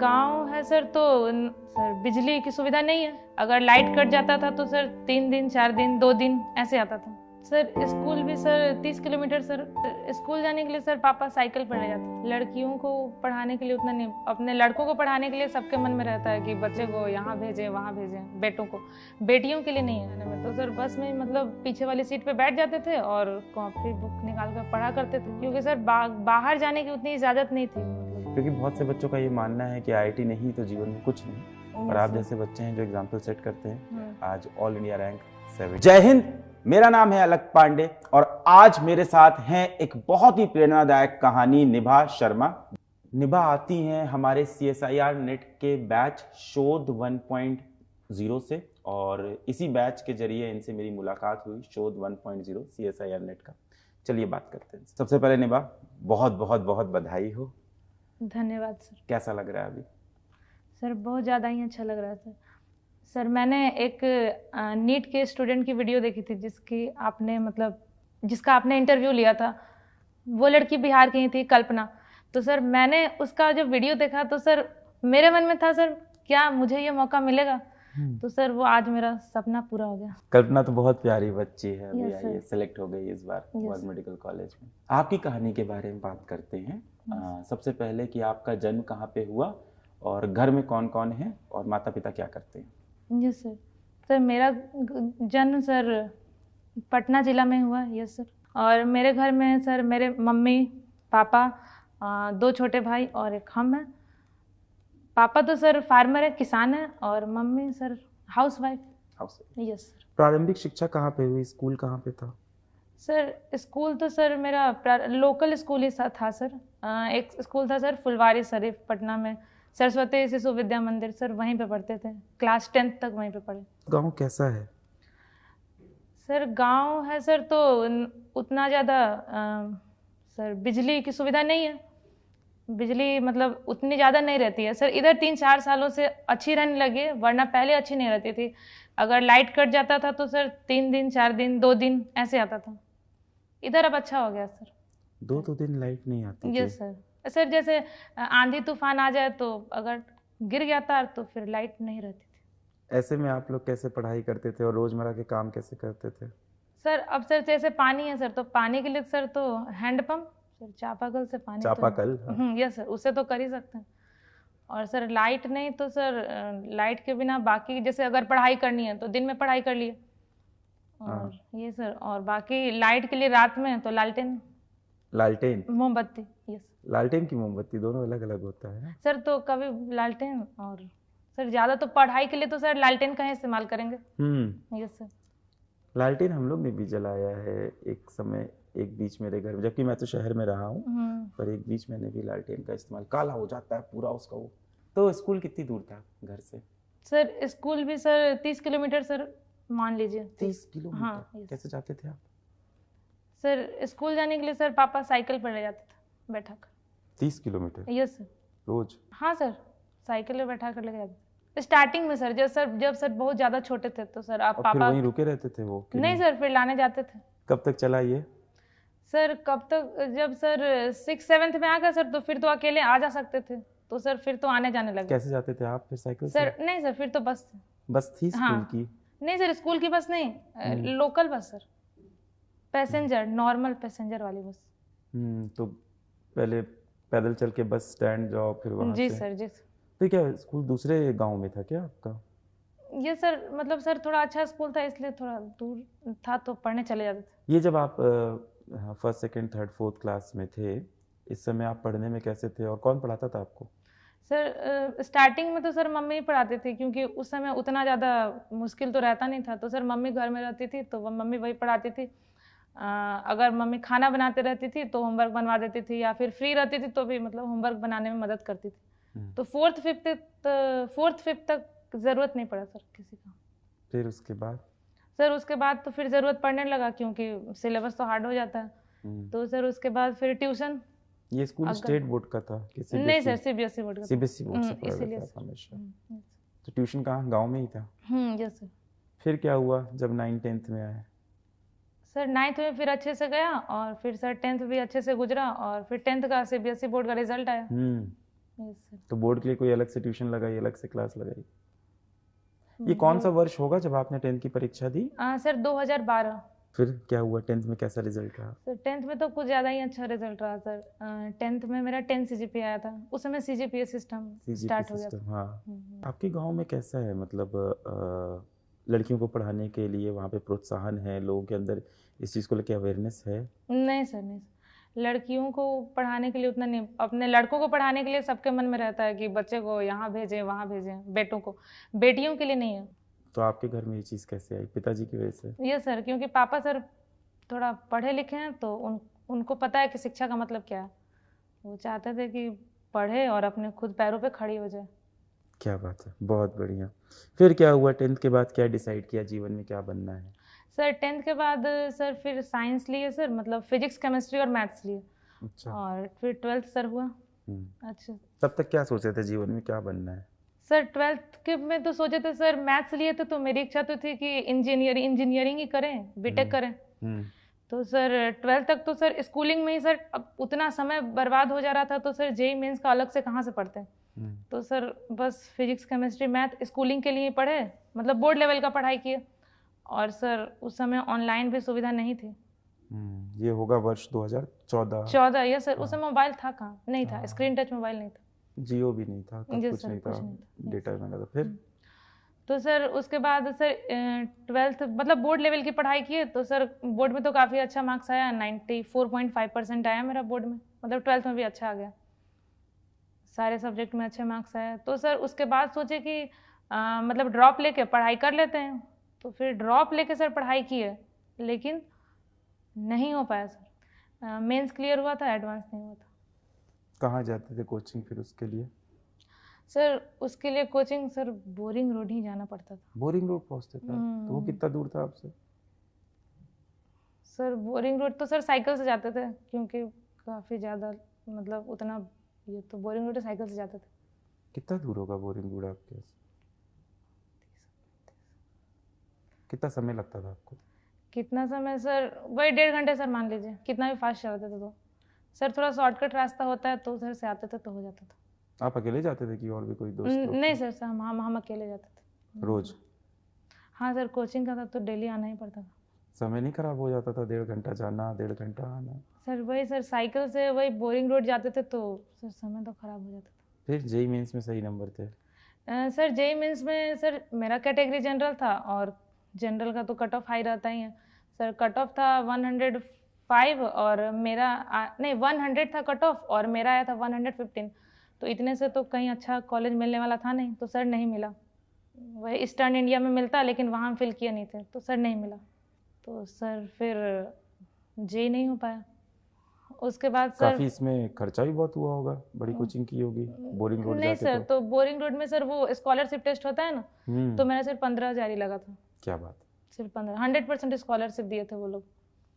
गांव है सर तो सर बिजली की सुविधा नहीं है। अगर लाइट कट जाता था तो सर 3 दिन 4 दिन 2 दिन ऐसे आता था। सर स्कूल भी सर 30 किलोमीटर सर स्कूल जाने के लिए सर पापा साइकिल पर ले जाते थे। लड़कियों को पढ़ाने के लिए उतना नहीं, अपने लड़कों को पढ़ाने के लिए सबके मन में रहता है कि बच्चे को यहाँ भेजें वहाँ भेजें, बेटों को, बेटियों के लिए नहीं है आने में। तो सर बस में मतलब पीछे वाली सीट पे बैठ जाते थे और कॉपी बुक निकाल कर पढ़ा करते थे, क्योंकि सर बाहर जाने की उतनी इजाज़त नहीं थी। क्योंकि बहुत से बच्चों का ये मानना है कि IIT नहीं तो जीवन में कुछ नहीं, और आप जैसे बच्चे हैं जो एग्जाम्पल सेट करते हैं आज ऑल इंडिया रैंक 7। जय हिंद, मेरा नाम है अलक पांडे और आज मेरे साथ हैं एक बहुत ही प्रेरणादायक कहानी निभा शर्मा। निभा आती हैं हमारे CSIR नेट के बैच शोध 1.0 से, और इसी बैच के जरिए इनसे मेरी मुलाकात हुई शोध 1.0 CSIR नेट का। चलिए बात करते हैं। सबसे पहले निभा, बहुत बहुत बहुत बधाई हो। धन्यवाद सर। कैसा लग रहा है अभी? सर बहुत ज़्यादा ही अच्छा लग रहा है सर। सर मैंने एक नीट के स्टूडेंट की वीडियो देखी थी जिसका आपने इंटरव्यू लिया था। वो लड़की बिहार की ही थी, कल्पना। तो सर मैंने उसका जब वीडियो देखा तो सर मेरे मन में था सर क्या मुझे ये मौका मिलेगा। तो सर वो आज मेरा सपना पूरा हो गया। कल्पना तो बहुत प्यारी बच्ची है, अभी आई सेलेक्ट हो गई इस बार वर्ल्ड मेडिकल कॉलेज में। आपकी कहानी के बारे में बात करते हैं। सबसे पहले कि आपका जन्म कहाँ पे हुआ और घर में कौन कौन है और माता पिता क्या करते हैं? Yes sir. सर मेरा जन्म सर पटना ज़िला में हुआ। Yes sir. और मेरे घर में सर मेरे मम्मी पापा, 2 छोटे भाई और एक हम हैं। पापा तो सर फार्मर है, किसान है, और mummy sir house wife. Yes sir. प्रारंभिक शिक्षा कहाँ पे हुई? स्कूल कहाँ पे था? सर स्कूल तो सर मेरा लोकल स्कूल ही था सर। एक स्कूल था सर फुलवारी शरीफ पटना में, सरस्वती शिशु विद्या मंदिर, सर वहीं पे पढ़ते थे। क्लास 10th तक वहीं पे पढ़े। गांव कैसा है? सर गांव है सर तो उतना ज़्यादा सर बिजली की सुविधा नहीं है। बिजली मतलब उतनी ज़्यादा नहीं रहती है सर। इधर 3-4 सालों से अच्छी रहने लगी है, वरना पहले अच्छी नहीं रहती थी। अगर लाइट कट जाता था तो सर 3 दिन 4 दिन 2 दिन ऐसे आता था। इधर अब अच्छा हो गया सर। 2 दिन लाइट नहीं आती थी? Yes sir. सर जैसे आंधी तूफान आ जाए तो अगर गिर गया तार तो फिर लाइट नहीं रहती थी। ऐसे में आप लोग कैसे पढ़ाई करते थे और रोजमर्रा के काम कैसे करते थे? सर अब सर जैसे पानी है सर, तो पानी के लिए सर तो हैंडपम्प, सर चापाकल से पानी। चापाकल? यस सर, उससे तो कर ही सकते हैं। और सर लाइट नहीं तो सर लाइट के बिना बाकी जैसे अगर पढ़ाई करनी है तो दिन में पढ़ाई कर लिए, और ये सर, और बाकी लाइट के लिए रात में तो लालटेन मोमबत्ती। यस। लालटेन की मोमबत्ती दोनों अलग अलग होता है सर। तो कभी लालटेन, और सर ज़्यादा तो पढ़ाई के लिए तो सर लालटेन का ही इस्तेमाल करेंगे। Yes sir. लालटेन हम लोग ने भी जलाया है एक समय, एक बीच मेरे घर, जबकि मैं तो शहर में रहा हूँ, पर एक बीच मैंने भी लालटेन का इस्तेमाल। काला हो जाता है पूरा उसका वो। तो स्कूल कितनी दूर था घर से? सर स्कूल भी सर 30 किलोमीटर सर मान लीजिए। 30 किलोमीटर? हाँ। कैसे जाते थे आप? सर स्कूल जाने के लिए सर पापा साइकिल पर ले जाते थे बैठा कर। 30 किलोमीटर? Yes sir. रोज? हाँ सर, साइकिल में बैठा कर ले जाते थे स्टार्टिंग में सर। जब सर बहुत ज़्यादा छोटे थे तो सर आप पापा वहीं रुके रहते थे वो? नहीं सर, फिर लाने जाते थे। कब तक चला ये? सर कब तक, जब सर 6-7 में आ गया सर तो फिर तो अकेले आ जा सकते थे, तो सर फिर तो आने जाने लगे। कैसे जाते थे आप फिर साइकिल से? सर नहीं सर, फिर तो बस से। बस थी स्कूल की? नहीं सर, स्कूल की बस नहीं, local bus sir, passenger, normal passenger वाली बस। तो पहले पैदल चल के बस स्टैंड जाओ, फिर वहाँ जी से? सर। जी सर। तो क्या स्कूल दूसरे गांव में था क्या आपका? ये सर मतलब सर थोड़ा अच्छा स्कूल था इसलिए थोड़ा दूर था तो पढ़ने चले जाते थे। ये जब आप 1st, 2nd, 3rd, 4th class में थे, इस समय आप पढ़ने में कैसे थे और कौन पढ़ाता था आपको? सर स्टार्टिंग में तो सर मम्मी ही पढ़ाती थी, क्योंकि उस समय उतना ज़्यादा मुश्किल तो रहता नहीं था, तो सर मम्मी घर में रहती थी तो मम्मी वही पढ़ाती थी। अगर मम्मी खाना बनाते रहती थी तो होमवर्क बनवा देती थी, या फिर फ्री रहती थी तो भी मतलब होमवर्क बनाने में मदद करती थी। तो 4th 5th तक ज़रूरत नहीं पड़ा सर किसी का। फिर उसके बाद? सर उसके बाद तो फिर ज़रूरत पड़ने लगा, क्योंकि सिलेबस तो हार्ड हो जाता है। तो सर उसके बाद फिर ट्यूशन। ये स्कूल स्टेट बोर्ड का था? नहीं सर, CBSE बोर्ड का। CBSE बोर्ड से पढ़ा था हमेशा। तो ट्यूशन कहाँ, गांव में ही था? Yes sir. फिर क्या हुआ जब 9th 10th में आए? सर 9th में फिर अच्छे से गया, और फिर सर 10th भी अच्छे से गुजरा, और फिर 10th का CBSE बोर्ड का रिजल्ट आया। Yes sir. तो बोर्ड के लिए कोई अलग से ट्यूशन लगाई, अलग से क्लास लगाई? ये कौन सा वर्ष होगा जब आपने 10th की परीक्षा दी? सर 2012। फिर क्या हुआ, 10th में कैसा रिजल्ट रहा? सर 10th में तो कुछ ज़्यादा ही अच्छा रिजल्ट रहा सर। 10th में मेरा 10 CGPA आया था, उस समय CGPA सिस्टम स्टार्ट हो गया था। हाँ। आपके गांव में कैसा है, मतलब लड़कियों को पढ़ाने के लिए वहाँ पे प्रोत्साहन है, लोगों के अंदर इस चीज़ को लेकर अवेयरनेस है? नहीं सर, नहीं सर। लड़कियों को पढ़ाने के लिए उतना नहीं, अपने लड़कों को पढ़ाने के लिए सबके मन में रहता है कि बच्चे को यहाँ भेजें वहाँ भेजें, बेटों को, बेटियों के लिए नहीं है। तो आपके घर में ये चीज़ कैसे आई, पिताजी की वजह से? ये सर, क्योंकि पापा सर थोड़ा पढ़े लिखे हैं, तो उनको पता है कि शिक्षा का मतलब क्या है। वो चाहते थे कि पढ़े और अपने खुद पैरों पे खड़ी हो जाए। क्या बात है, बहुत बढ़िया। फिर क्या हुआ, 10th के बाद क्या डिसाइड किया, जीवन में क्या बनना है? सर 10th के बाद सर फिर साइंस लिए सर, मतलब फिजिक्स केमिस्ट्री और मैथ्स लिए। अच्छा। और फिर 12th सर हुआ। अच्छा। तब तक क्या सोचे थे जीवन में क्या बनना है? सर 12th के में तो सोचे थे सर, मैथ्स लिए थे तो मेरी इच्छा तो थी कि इंजीनियरिंग ही करें, बीटेक करें। तो सर 12th तक तो सर स्कूलिंग में ही सर अब उतना समय बर्बाद हो जा रहा था, तो सर जेई मेंस का अलग से कहाँ से पढ़ते हैं। तो सर बस फिजिक्स केमिस्ट्री मैथ स्कूलिंग के लिए ही पढ़े, मतलब बोर्ड लेवल का पढ़ाई किए। और सर उस समय ऑनलाइन भी सुविधा नहीं थी। ये होगा वर्ष 2014। 14 या सर, उस समय मोबाइल था कहाँ, नहीं था, स्क्रीन टच मोबाइल नहीं था, जियो भी नहीं था, तब कुछ सर, नहीं था, कुछ नहीं था। डेटा मिला था। फिर तो सर उसके बाद सर 12th मतलब बोर्ड लेवल की पढ़ाई किए, तो सर बोर्ड में तो काफ़ी अच्छा मार्क्स आया, 94.5% आया मेरा बोर्ड में, मतलब 12th में भी अच्छा आ गया, सारे सब्जेक्ट में अच्छे मार्क्स आए। तो सर उसके बाद सोचे कि मतलब ड्रॉप लेके पढ़ाई कर लेते हैं। तो फिर ड्रॉप लेके सर पढ़ाई की है, लेकिन नहीं हो पाया सर। मेंस क्लियर हुआ था, एडवांस नहीं हुआ था। कहाँ जाते थे कोचिंग फिर उसके लिए? सर उसके लिए कोचिंग सर बोरिंग रोड ही जाना पड़ता था। बोरिंग रोड पहुँचते थे? तो वो कितना दूर था आपसे? सर बोरिंग रोड तो सर साइकिल से जाते थे, क्योंकि काफ़ी ज़्यादा मतलब उतना, ये तो बोरिंग रोड साइकिल से जाते थे। कितना दूर होगा बोरिंग रोड आपके? कितना समय लगता था आपको? कितना समय सर, वही 1.5 घंटे सर मान लीजिए, कितना भी फास्ट चलाते थे। तो सर थोड़ा शॉर्टकट रास्ता होता है, तो उधर से आते थे तो हो जाता था। आप अकेले जाते थे कि और भी कोई दोस्त लोग? नहीं सर, हम अकेले जाते थे। रोज? हाँ सर, कोचिंग का था तो डेली आना ही पड़ता था। समय नहीं खराब हो जाता था, 1.5 घंटा जाना 1.5 घंटा आना? सर वही सर, साइकिल से वही बोरिंग रोड जाते थे, तो सर समय तो खराब हो जाता था। फिर जेईई मेंस में सही नंबर थे? सर जेईई मेंस में सर मेरा कैटेगरी जनरल था, और जनरल का तो कट ऑफ हाई रहता ही है सर। कट ऑफ था 105 और मेरा नहीं 100 था कट ऑफ, और मेरा आया था 115। तो इतने से तो कहीं अच्छा कॉलेज मिलने वाला था नहीं, तो सर नहीं मिला। वही ईस्टर्न इंडिया में मिलता, लेकिन वहाँ हम फिल किए नहीं थे, तो सर नहीं मिला। तो सर फिर जेईई नहीं हो पाया। उसके बाद सर काफी इसमें खर्चा भी बहुत हुआ होगा, बड़ी कोचिंग की होगी बोरिंग रोड नहीं जाके? सर, तो बोरिंग रोड में सर वो स्कॉलरशिप टेस्ट होता है ना, तो मेरा सिर्फ 15,000 ही लगा था। क्या बात है, सिर्फ 15, 100% स्कॉलरशिप दिए थे वो लोग।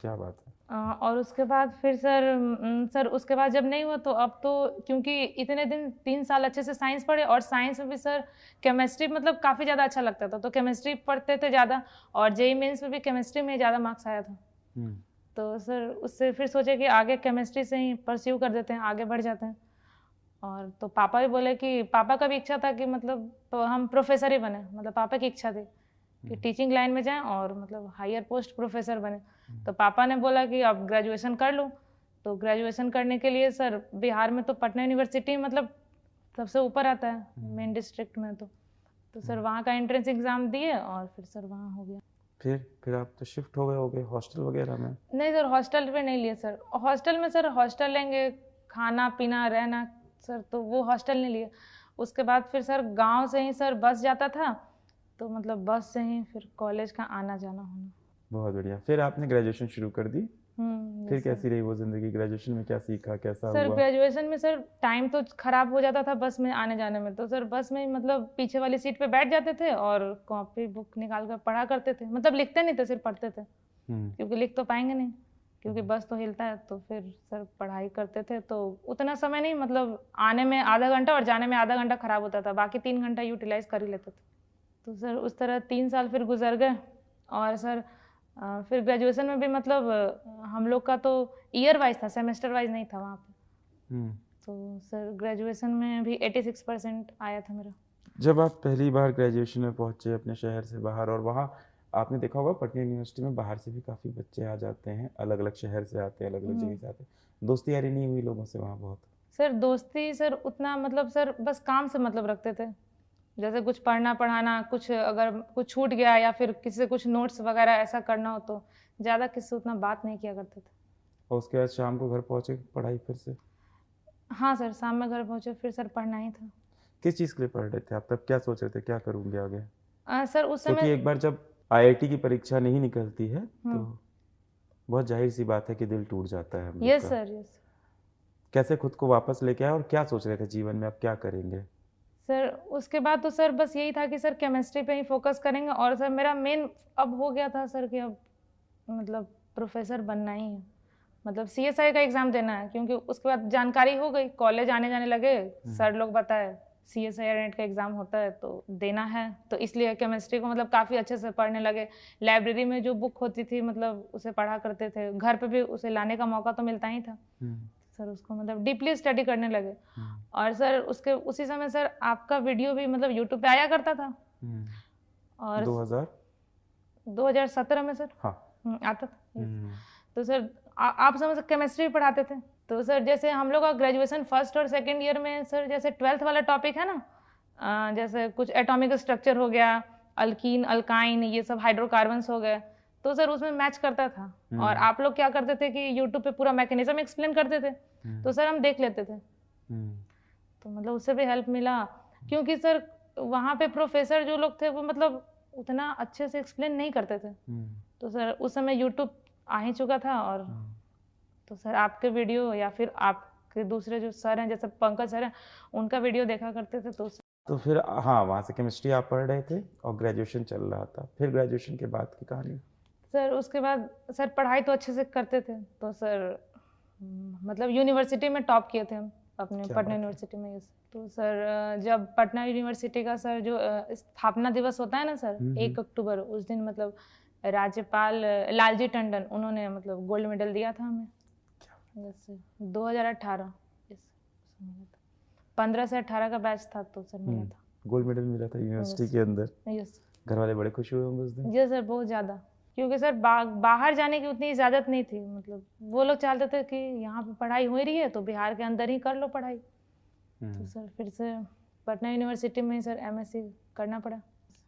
क्या बात है। और उसके बाद फिर सर उसके बाद जब नहीं हुआ, तो अब तो क्योंकि इतने दिन 3 साल अच्छे से साइंस पढ़े, और साइंस में भी सर केमिस्ट्री मतलब काफ़ी ज़्यादा अच्छा लगता था, तो केमिस्ट्री पढ़ते थे ज़्यादा, और जेईई मेंस में भी केमिस्ट्री में ज़्यादा मार्क्स आया था। तो सर उससे फिर सोचे कि आगे केमिस्ट्री से ही परस्यू कर देते हैं, आगे बढ़ जाते हैं। और तो पापा भी बोले कि पापा का भी इच्छा था कि मतलब तो हम प्रोफेसर ही बने, मतलब पापा की इच्छा थी कि टीचिंग लाइन में जाएं और मतलब हायर पोस्ट प्रोफेसर बने। तो पापा ने बोला कि अब ग्रेजुएशन कर लो। तो ग्रेजुएशन करने के लिए सर बिहार में तो पटना यूनिवर्सिटी मतलब सबसे ऊपर आता है मेन डिस्ट्रिक्ट में। तो सर वहाँ का एंट्रेंस एग्ज़ाम दिए और फिर सर वहाँ हो गया। फिर आप तो शिफ्ट हो गए होगे हॉस्टल वगैरह में? नहीं सर, हॉस्टल पे नहीं लिए सर। हॉस्टल में सर हॉस्टल लेंगे, खाना पीना रहना सर, तो वो हॉस्टल नहीं लिए। उसके बाद फिर सर गांव से ही सर बस जाता था, तो मतलब बस से ही फिर कॉलेज का आना जाना होना। बहुत बढ़िया। फिर आपने ग्रेजुएशन शुरू कर दी। फिर कैसी रही वो जिंदगी? ग्रेजुएशन में क्या सीखा, कैसा सर हुआ? ग्रेजुएशन में सर टाइम तो खराब हो जाता था बस में आने जाने में। तो सर बस में मतलब पीछे वाली सीट पे बैठ जाते थे और कॉपी बुक निकाल कर पढ़ा करते थे, मतलब लिखते नहीं थे, सिर्फ पढ़ते थे, क्योंकि लिख तो पाएंगे नहीं, क्योंकि बस तो हिलता है। तो फिर सर पढ़ाई करते थे, तो उतना समय नहीं, मतलब आने में आधा घंटा और जाने में आधा घंटा खराब होता था, बाकी 3 घंटा यूटिलाइज कर ही लेते थे। तो सर उस तरह 3 साल फिर गुजर गए। और सर फिर ग्रेजुएशन में भी मतलब हम लोग का तो ईयर वाइज था, सेमेस्टर वाइज नहीं था वहाँ पे। तो सर ग्रेजुएशन में भी 86% आया था मेरा। जब आप पहली बार ग्रेजुएशन में पहुंचे अपने शहर से बाहर, और वहाँ आपने देखा होगा पटना यूनिवर्सिटी में बाहर से भी काफ़ी बच्चे आ जाते हैं, अलग अलग शहर से आते हैं, अलग अलग जगह से आते हैं, दोस्ती यारी नहीं हुई लोगों से वहाँ बहुत? सर दोस्ती सर उतना मतलब सर बस काम से मतलब रखते थे, जैसे कुछ पढ़ना पढ़ाना, कुछ अगर कुछ छूट गया या फिर किसी से कुछ नोट्स वगैरह ऐसा करना हो तो ज़्यादा किसी से उतना बात नहीं किया करते थे। और उसके बाद शाम को घर पहुँचे पढ़ाई फिर से? हाँ सर, शाम में घर पहुँचे फिर सर पढ़ना ही था। किस चीज़ के लिए पढ़ रहे थे आप तब? क्या सोच रहे थे क्या करूँगे आगे? सर उस क्योंकि समय एक बार जब आईआईटी की परीक्षा नहीं निकलती है तो बहुत जाहिर सी बात है कि दिल टूट जाता है हम लोग यस का। Sir, yes. कैसे खुद को वापस लेके आए और क्या सोच रहे थे जीवन में अब क्या करेंगे? सर उसके बाद तो सर बस यही था कि सर केमिस्ट्री पे ही फोकस करेंगे, और सर मेरा मेन अब हो गया था सर कि अब मतलब प्रोफेसर बनना ही है, मतलब सीएसआई का एग्ज़ाम देना है, क्योंकि उसके बाद जानकारी हो गई, कॉलेज आने जाने लगे, सर लोग बताए सीएसआई नेट का एग्ज़ाम होता है तो देना है, तो इसलिए केमिस्ट्री को मतलब काफ़ी अच्छे से पढ़ने लगे। लाइब्रेरी में जो बुक होती थी मतलब उसे पढ़ा करते थे, घर पे भी उसे लाने का मौका तो मिलता ही था, सर उसको मतलब डीपली स्टडी करने लगे। और सर उसके उसी समय सर आपका वीडियो भी मतलब यूट्यूब पे आया करता था, और 2017 में सर आता था। तो सर आप समझ केमिस्ट्री पढ़ाते थे, तो सर जैसे हम लोग का ग्रेजुएशन फर्स्ट और सेकंड ईयर में सर जैसे 12th वाला टॉपिक है ना, जैसे कुछ एटॉमिक स्ट्रक्चर हो गया, अल्कीन अल्काइन ये सब हाइड्रोकार्बन्स हो गए, तो सर उसमें मैच करता था। और आप लोग क्या करते थे कि यूट्यूब पे पूरा मैकेनिज्म एक्सप्लेन करते थे, तो सर हम देख लेते थे, तो मतलब उससे भी हेल्प मिला, क्योंकि सर वहाँ पे प्रोफेसर जो लोग थे वो मतलब उतना अच्छे से एक्सप्लेन नहीं करते थे, तो सर उस समय यूट्यूब आ ही चुका था, और तो सर आपके वीडियो या फिर आपके दूसरे जो सर हैं जैसे पंकज सर हैं उनका वीडियो देखा करते थे, तो फिर हाँ वहाँ से केमिस्ट्री आप पढ़ रहे थे और ग्रेजुएशन चल रहा था, फिर ग्रेजुएशन के बाद की कहानी? सर उसके बाद सर पढ़ाई तो अच्छे से करते थे, तो सर मतलब यूनिवर्सिटी में टॉप किए थे हम अपने पटना यूनिवर्सिटी में। तो सर जब पटना यूनिवर्सिटी का सर जो स्थापना दिवस होता है ना सर 1 अक्टूबर, उस दिन मतलब राज्यपाल लालजी टंडन उन्होंने मतलब गोल्ड मेडल दिया था हमें। 2018 15 से 18 का बैच था, तो सर मिला था गोल्ड मेडल मिला था यूनिवर्सिटी के अंदर। यस। घर वाले बड़े खुश हुए होंगे उस दिन? जी सर, बहुत ज़्यादा, क्योंकि सर बाहर जाने की उतनी इजाज़त नहीं थी, मतलब वो लोग चाहते थे कि यहाँ पे पढ़ाई हो रही है तो बिहार के अंदर ही कर लो पढ़ाई, तो सर फिर से पटना यूनिवर्सिटी में ही सर एमएससी करना पड़ा।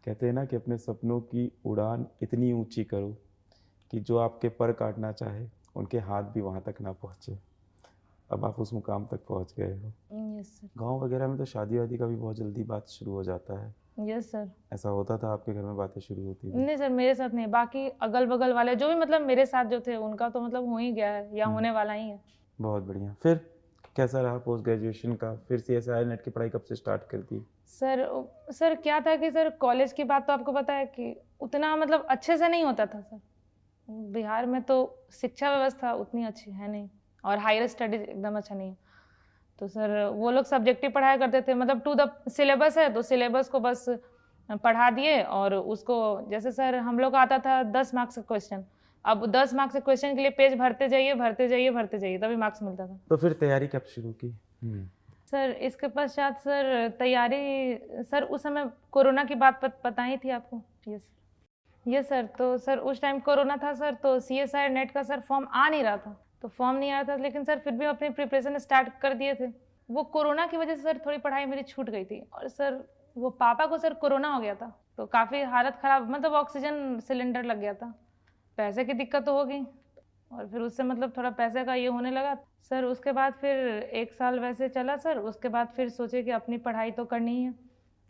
कहते हैं ना कि अपने सपनों की उड़ान इतनी ऊंची करो कि जो आपके पर काटना चाहे उनके हाथ भी वहाँ तक ना पहुँचे। अब आप उस मुकाम तक पहुँच गए हो। Yes sir. गांव वगैरह में तो शादी वादी का भी बहुत जल्दी बात शुरू हो जाता है। Yes sir. ऐसा होता था आपके घर में बातें शुरू होती थी? नहीं सर, मेरे साथ नहीं, बाकी अगल बगल वाले जो भी मतलब मेरे साथ जो थे उनका तो मतलब हो ही गया है या होने वाला ही है। बहुत बढ़िया। फिर कैसा रहा पोस्ट ग्रेजुएशन का? फिर सीएसआई नेट की पढ़ाई कब से स्टार्ट कर दी? सर क्या था कि सर कॉलेज की बात तो आपको पता है कि उतना मतलब अच्छे से नहीं होता था सर, बिहार में तो शिक्षा व्यवस्था उतनी अच्छी है नहीं और हायर स्टडीज एकदम अच्छा नहीं है, तो सर वो लोग सब्जेक्टिव पढ़ाया करते थे, मतलब टू द सिलेबस है तो सिलेबस को बस पढ़ा दिए, और उसको जैसे सर हम लोग आता था 10 मार्क्स का क्वेश्चन, अब 10 मार्क्स के क्वेश्चन के लिए पेज भरते जाइए तभी मार्क्स मिलता था। तो फिर तैयारी कब शुरू की? सर इसके पश्चात सर तैयारी सर उस समय कोरोना की बात पता ही थी आपको? Yes sir. तो सर उस टाइम कोरोना था सर, तो सीएसआई नेट का सर फॉर्म आ नहीं रहा था, तो फॉर्म नहीं आया था, लेकिन सर फिर भी अपनी प्रिपरेशन स्टार्ट कर दिए थे। वो कोरोना की वजह से सर थोड़ी पढ़ाई मेरी छूट गई थी, और सर वो पापा को सर कोरोना हो गया था, तो काफ़ी हालत ख़राब, मतलब ऑक्सीजन सिलेंडर लग गया था, पैसे की दिक्कत तो होगी, और फिर उससे मतलब थोड़ा पैसे का ये होने लगा सर। उसके बाद फिर 1 साल वैसे चला सर, उसके बाद फिर सोचे कि अपनी पढ़ाई तो करनी ही है,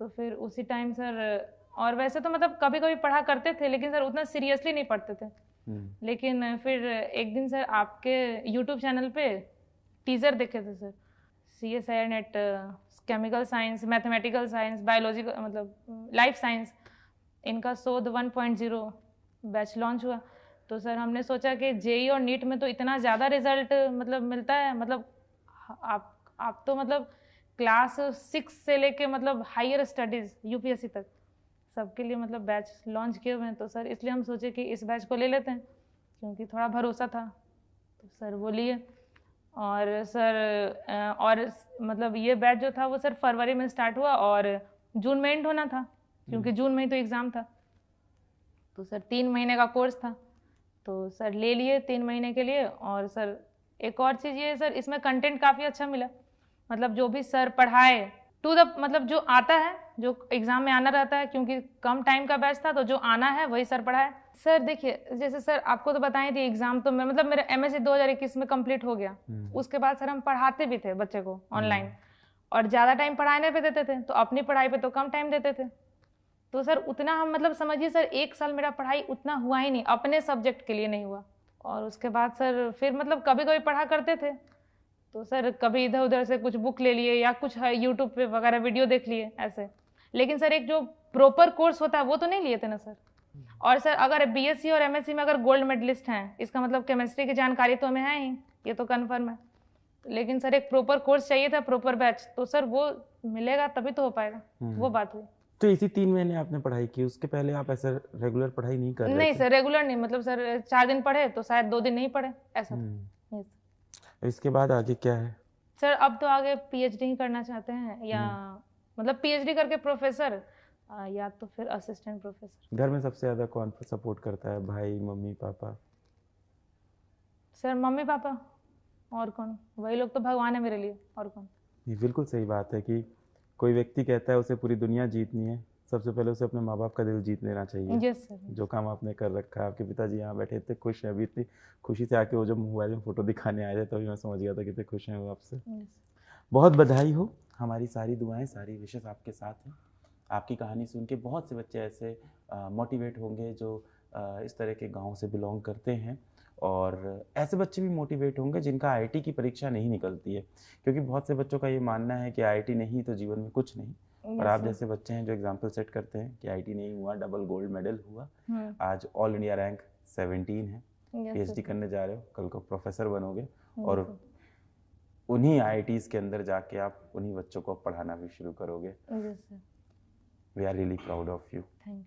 तो फिर उसी टाइम सर, और वैसे तो मतलब कभी कभी पढ़ा करते थे लेकिन सर उतना सीरियसली नहीं पढ़ते थे, लेकिन फिर एक दिन सर आपके यूट्यूब चैनल पे टीज़र देखे थे sir, CSI net chemical science, mathematical science, biology मतलब लाइफ साइंस, इनका शोध 1.0 बैच लॉन्च हुआ, तो सर हमने सोचा कि जेई और नीट में तो इतना ज़्यादा रिजल्ट मतलब मिलता है, मतलब आप तो मतलब क्लास 6 से लेके मतलब हायर स्टडीज़ यूपीएससी तक सबके लिए मतलब बैच लॉन्च किए हुए हैं, तो सर इसलिए हम सोचे कि इस बैच को ले लेते हैं क्योंकि थोड़ा भरोसा था, तो सर वो लिए, और सर और मतलब ये बैच जो था वो सर फरवरी में स्टार्ट हुआ और जून में एंड होना था, क्योंकि जून में ही तो एग्ज़ाम था। तो सर 3 महीने का कोर्स था, तो सर ले लिए 3 महीने के लिए। और सर एक और चीज़ ये सर, इसमें कंटेंट काफ़ी अच्छा मिला, मतलब जो भी सर पढ़ाए टू द मतलब जो आता है, जो एग्ज़ाम में आना रहता है, क्योंकि कम टाइम का बैच था, तो जो आना है वही सर पढ़ाए। सर देखिए, जैसे सर आपको तो बताएं थी एग्ज़ाम तो मैं मतलब मेरा MSc 2021 में कंप्लीट हो गया। उसके बाद सर हम पढ़ाते भी थे बच्चे को ऑनलाइन, और ज़्यादा टाइम पढ़ाने पे देते थे, तो अपनी पढ़ाई पे तो कम टाइम देते थे। तो सर उतना हम मतलब समझिए सर 1 साल मेरा पढ़ाई उतना हुआ ही नहीं, अपने सब्जेक्ट के लिए नहीं हुआ। और उसके बाद सर फिर मतलब कभी कभी पढ़ा करते थे, तो सर कभी इधर उधर से कुछ बुक ले लिए या कुछ यूट्यूब पे वगैरह वीडियो देख लिए ऐसे। लेकिन सर एक जो प्रॉपर कोर्स होता है वो तो नहीं लिए थे ना सर। और सर अगर BSc और MSc में अगर गोल्ड मेडलिस्ट हैं, इसका मतलब केमिस्ट्री की जानकारी तो हमें है ही, ये तो कन्फर्म है। लेकिन सर एक प्रॉपर कोर्स चाहिए था, प्रॉपर बैच, तो सर वो मिलेगा तभी तो हो पाएगा, वो बात हुई। तो इसी 3 महीने आपने पढ़ाई की, उसके पहले आप ऐसे रेगुलर पढ़ाई नहीं कर रहे नहीं थे? सर, रेगुलर नहीं, मतलब सर 4 दिन पढ़े तो शायद 2 दिन नहीं पढ़े, ऐसा था। Yes। इसके बाद आगे क्या है? सर अब तो आगे PhD ही करना चाहते हैं, या मतलब PhD करके प्रोफेसर, या तो फिर असिस्टेंट प्रोफेसर। घर में सबसे ज्यादा कौन सपोर्ट करता है, भाई, मम्मी, पापा? सर मम्मी पापा, और कौन, वही लोग तो भगवान है मेरे लिए, और कौन। ये बिल्कुल सही बात है कि कोई व्यक्ति कहता है उसे पूरी दुनिया जीतनी है, सबसे पहले उसे अपने माँ बाप का दिल जीत लेना चाहिए। Yes sir. जो काम आपने कर रखा है, आपके पिताजी यहाँ बैठे इतने खुश हैं, अभी इतनी खुशी से आके वो जब मोबाइल में फ़ोटो दिखाने आए थे तभी मैं समझ गया था कितने खुश हैं वो आपसे। बहुत बधाई हो, हमारी सारी दुआएं, सारी विशेष आपके साथ हैं। आपकी कहानी सुन के बहुत से बच्चे ऐसे मोटिवेट होंगे जो इस तरह के गांव से बिलोंग करते हैं, और ऐसे बच्चे भी मोटिवेट होंगे जिनका IIT की परीक्षा नहीं निकलती है, क्योंकि बहुत से बच्चों का ये मानना है कि IIT नहीं तो जीवन में कुछ नहीं। और आप जैसे बच्चे हैं जो एग्जाम्पल सेट करते हैं कि IIT नहीं हुआ, डबल गोल्ड मेडल हुआ, आज ऑल इंडिया रैंक 17 है, PhD करने जा रहे हो, कल को प्रोफेसर बनोगे, और उन्हीं IITs के अंदर जाके आप उन्हीं बच्चों को पढ़ाना भी शुरू करोगे। We are really proud of you. Thank you.